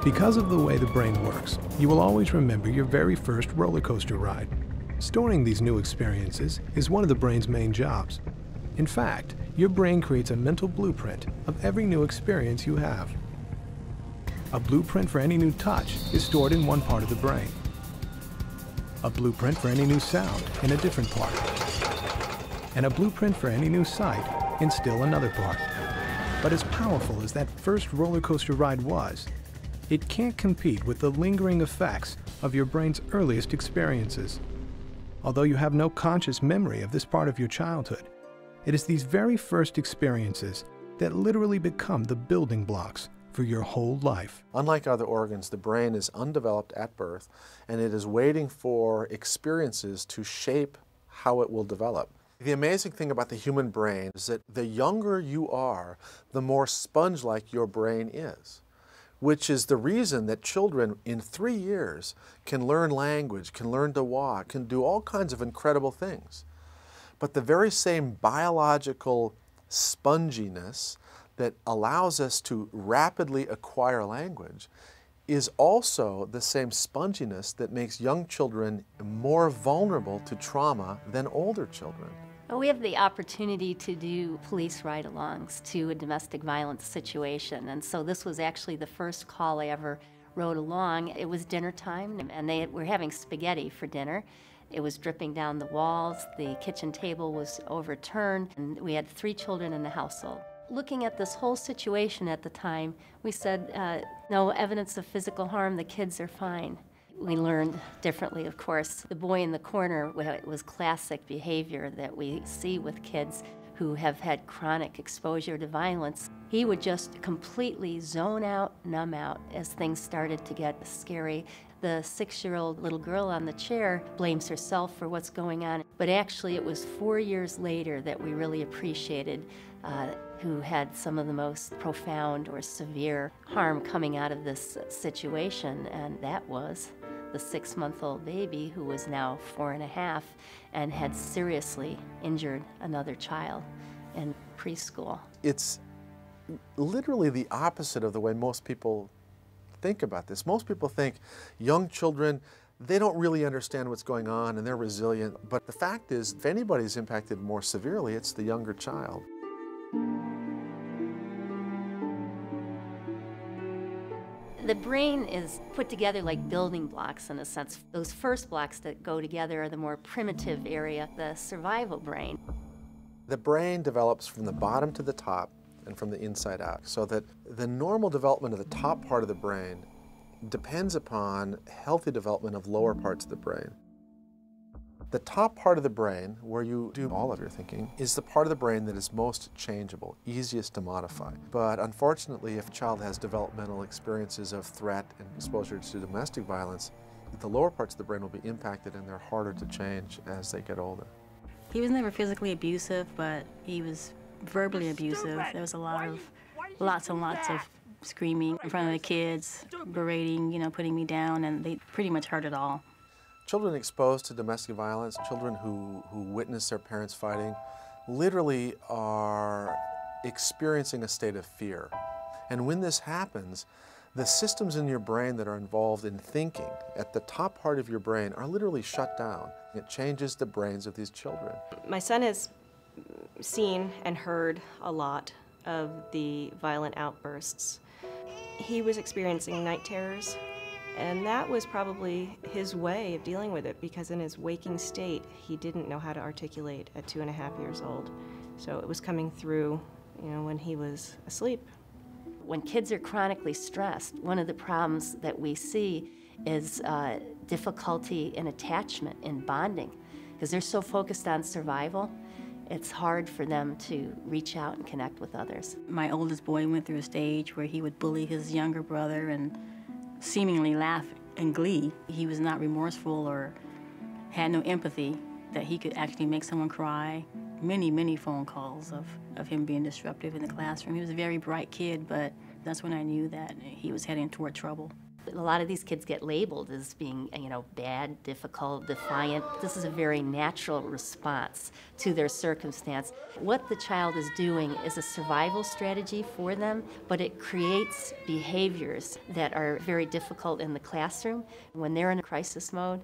Because of the way the brain works, you will always remember your very first roller coaster ride. Storing these new experiences is one of the brain's main jobs. In fact, your brain creates a mental blueprint of every new experience you have. A blueprint for any new touch is stored in one part of the brain. A blueprint for any new sound in a different part. And a blueprint for any new sight in still another part. But as powerful as that first roller coaster ride was, it can't compete with the lingering effects of your brain's earliest experiences. Although you have no conscious memory of this part of your childhood, it is these very first experiences that literally become the building blocks for your whole life. Unlike other organs, the brain is undeveloped at birth, and it is waiting for experiences to shape how it will develop. The amazing thing about the human brain is that the younger you are, the more sponge-like your brain is, which is the reason that children in 3 years can learn language, can learn to walk, can do all kinds of incredible things. But the very same biological sponginess that allows us to rapidly acquire language is also the same sponginess that makes young children more vulnerable to trauma than older children. Well, we have the opportunity to do police ride-alongs to a domestic violence situation, and so this was actually the first call I ever rode along. It was dinner time, and they were having spaghetti for dinner. It was dripping down the walls, the kitchen table was overturned, and we had 3 children in the household. Looking at this whole situation at the time, we said, no evidence of physical harm, the kids are fine. We learned differently, of course. The boy in the corner was classic behavior that we see with kids who have had chronic exposure to violence. He would just completely zone out, numb out as things started to get scary. The 6-year-old little girl on the chair blames herself for what's going on, but actually it was 4 years later that we really appreciated who had some of the most profound or severe harm coming out of this situation, and that was the 6-month-old baby who was now 4.5 and had seriously injured another child in preschool. It's literally the opposite of the way most people think about this. Most people think young children, they don't really understand what's going on and they're resilient. But the fact is, if anybody's impacted more severely, it's the younger child. The brain is put together like building blocks in a sense. Those first blocks that go together are the more primitive area, the survival brain. The brain develops from the bottom to the top and from the inside out, so that the normal development of the top part of the brain depends upon healthy development of lower parts of the brain. The top part of the brain, where you do all of your thinking, is the part of the brain that is most changeable, easiest to modify. But unfortunately, if a child has developmental experiences of threat and exposure to domestic violence, the lower parts of the brain will be impacted and they're harder to change as they get older. He was never physically abusive, but he was verbally abusive. There was lots and lots of screaming in front of the kids, berating, putting me down, and they pretty much heard it all. Children exposed to domestic violence, children who witness their parents fighting, literally are experiencing a state of fear. And when this happens, the systems in your brain that are involved in thinking at the top part of your brain are literally shut down. It changes the brains of these children. My son has seen and heard a lot of the violent outbursts. He was experiencing night terrors, and that was probably his way of dealing with it, because in his waking state, he didn't know how to articulate at 2.5 years old. So it was coming through, when he was asleep. When kids are chronically stressed, one of the problems that we see is difficulty in attachment, in bonding, because they're so focused on survival. It's hard for them to reach out and connect with others. My oldest boy went through a stage where he would bully his younger brother and seemingly laugh in glee. He was not remorseful or had no empathy that he could actually make someone cry. Many phone calls of him being disruptive in the classroom. He was a very bright kid, but that's when I knew that he was heading toward trouble. A lot of these kids get labeled as being, bad, difficult, defiant. This is a very natural response to their circumstance. What the child is doing is a survival strategy for them, but it creates behaviors that are very difficult in the classroom. When they're in a crisis mode,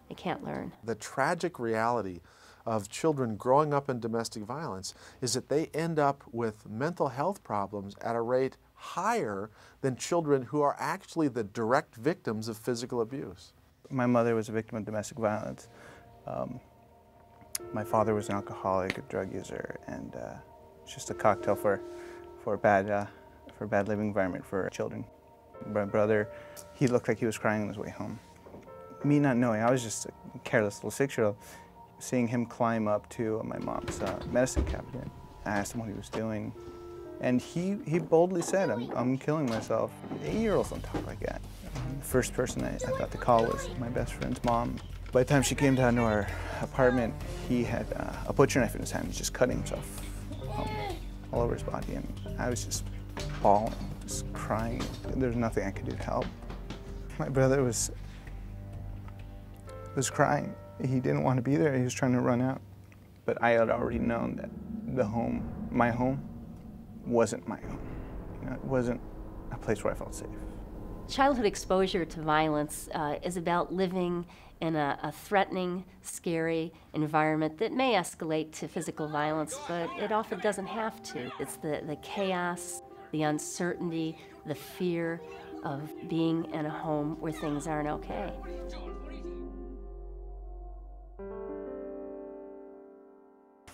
they can't learn. The tragic reality of children growing up in domestic violence is that they end up with mental health problems at a rate higher than children who are actually the direct victims of physical abuse. My mother was a victim of domestic violence. My father was an alcoholic, a drug user, and it's just a cocktail for a bad living environment for children. My brother, he looked like he was crying on his way home. Me not knowing, I was just a careless little 6-year-old, seeing him climb up to my mom's medicine cabinet. I asked him what he was doing, and he boldly said, I'm killing myself. 8-year-olds don't talk like that. The first person I thought to call was my best friend's mom. By the time she came down to our apartment, he had a butcher knife in his hand. He's just cutting himself all over his body, and I was just bawling, just crying. There was nothing I could do to help. My brother was crying. He didn't want to be there. He was trying to run out. But I had already known that my home, wasn't my home. It wasn't a place where I felt safe. Childhood exposure to violence is about living in a threatening, scary environment that may escalate to physical violence, but it often doesn't have to. It's the chaos, the uncertainty, the fear of being in a home where things aren't okay.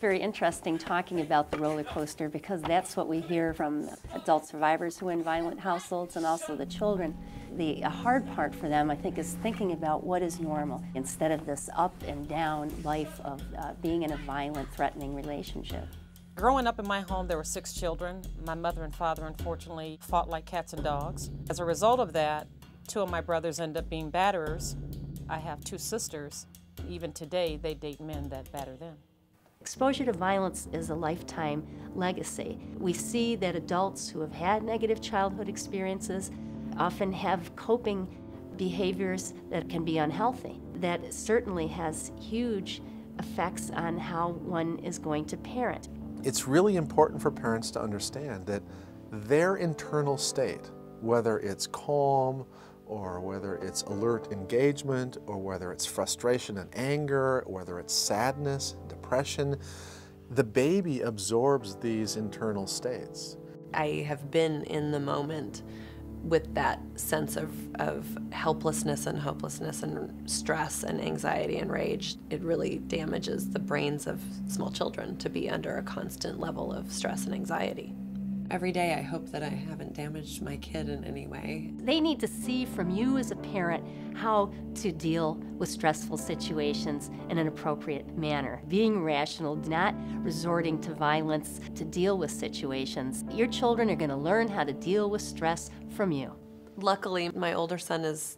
Very interesting talking about the roller coaster, because that's what we hear from adult survivors who are in violent households and also the children. The hard part for them, I think, is thinking about what is normal instead of this up and down life of being in a violent, threatening relationship. Growing up in my home, there were 6 children. My mother and father, unfortunately, fought like cats and dogs. As a result of that, 2 of my brothers ended up being batterers. I have 2 sisters. Even today, they date men that batter them. Exposure to violence is a lifetime legacy. We see that adults who have had negative childhood experiences often have coping behaviors that can be unhealthy. That certainly has huge effects on how one is going to parent. It's really important for parents to understand that their internal state, whether it's calm, or whether it's alert engagement, or whether it's frustration and anger, or whether it's sadness, depression, the baby absorbs these internal states. I have been in the moment with that sense of helplessness and hopelessness and stress and anxiety and rage. It really damages the brains of small children to be under a constant level of stress and anxiety. Every day I hope that I haven't damaged my kid in any way. They need to see from you as a parent how to deal with stressful situations in an appropriate manner. Being rational, not resorting to violence to deal with situations. Your children are going to learn how to deal with stress from you. Luckily, my older son is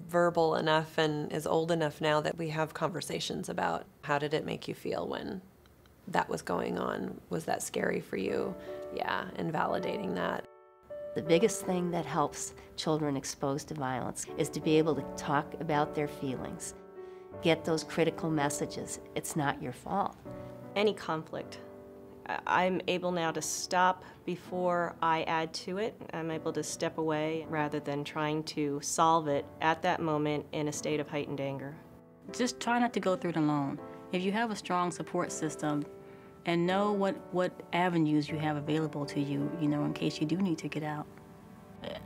verbal enough and is old enough now that we have conversations about how did it make you feel when that was going on? Was that scary for you? Yeah, and validating that. The biggest thing that helps children exposed to violence is to be able to talk about their feelings, get those critical messages. It's not your fault. Any conflict, I'm able now to stop before I add to it. I'm able to step away rather than trying to solve it at that moment in a state of heightened anger. Just try not to go through it alone. If you have a strong support system, and know what avenues you have available to you, in case you do need to get out.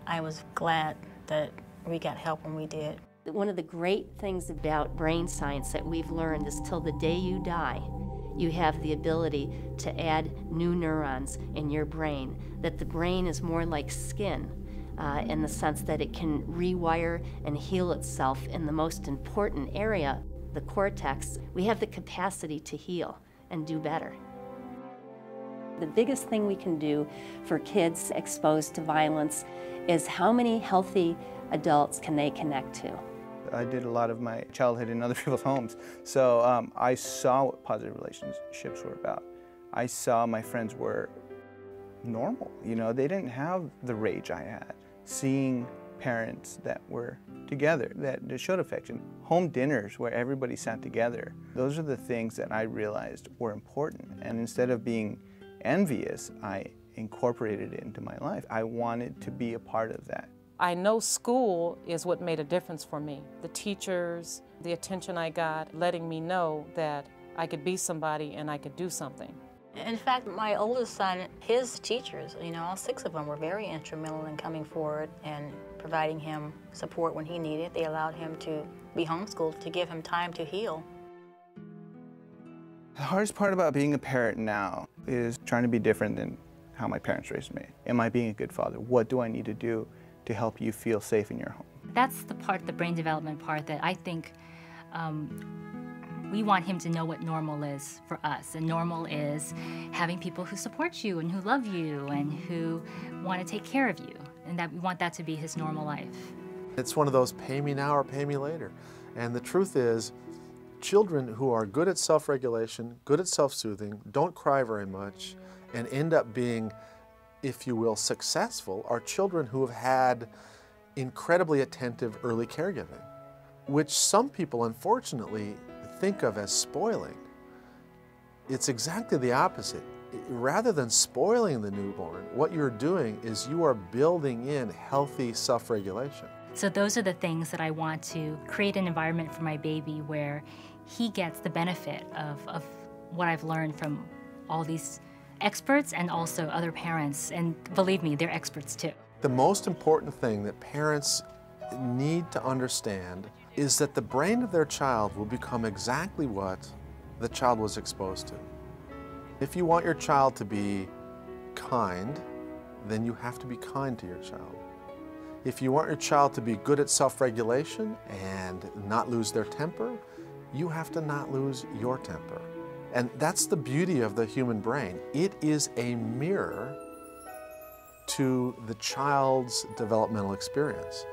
I was glad that we got help when we did. One of the great things about brain science that we've learned is till the day you die, you have the ability to add new neurons in your brain, that the brain is more like skin in the sense that it can rewire and heal itself in the most important area, the cortex. We have the capacity to heal and do better. The biggest thing we can do for kids exposed to violence is how many healthy adults can they connect to. I did a lot of my childhood in other people's homes, so I saw what positive relationships were about. I saw my friends were normal, they didn't have the rage I had. Seeing parents that were together, that showed affection. Home dinners where everybody sat together. Those are the things that I realized were important. And instead of being envious, I incorporated it into my life. I wanted to be a part of that. I know school is what made a difference for me. The teachers, the attention I got, letting me know that I could be somebody and I could do something. In fact, my oldest son, his teachers, all 6 of them were very instrumental in coming forward and providing him support when he needed. They allowed him to be homeschooled to give him time to heal. The hardest part about being a parent now is trying to be different than how my parents raised me. Am I being a good father? What do I need to do to help you feel safe in your home? That's the part, the brain development part, that I think we want him to know what normal is for us. And normal is having people who support you and who love you and who want to take care of you. And that we want that to be his normal life. It's one of those pay me now or pay me later. And the truth is, children who are good at self-regulation, good at self-soothing, don't cry very much, and end up being, if you will, successful, are children who have had incredibly attentive early caregiving, which some people, unfortunately, think of as spoiling. It's exactly the opposite. Rather than spoiling the newborn, what you're doing is you are building in healthy self-regulation. So those are the things that I want to create an environment for my baby where he gets the benefit of what I've learned from all these experts and also other parents. And believe me, they're experts too. The most important thing that parents need to understand is that the brain of their child will become exactly what the child was exposed to. If you want your child to be kind, then you have to be kind to your child. If you want your child to be good at self-regulation and not lose their temper, you have to not lose your temper. And that's the beauty of the human brain. It is a mirror to the child's developmental experience.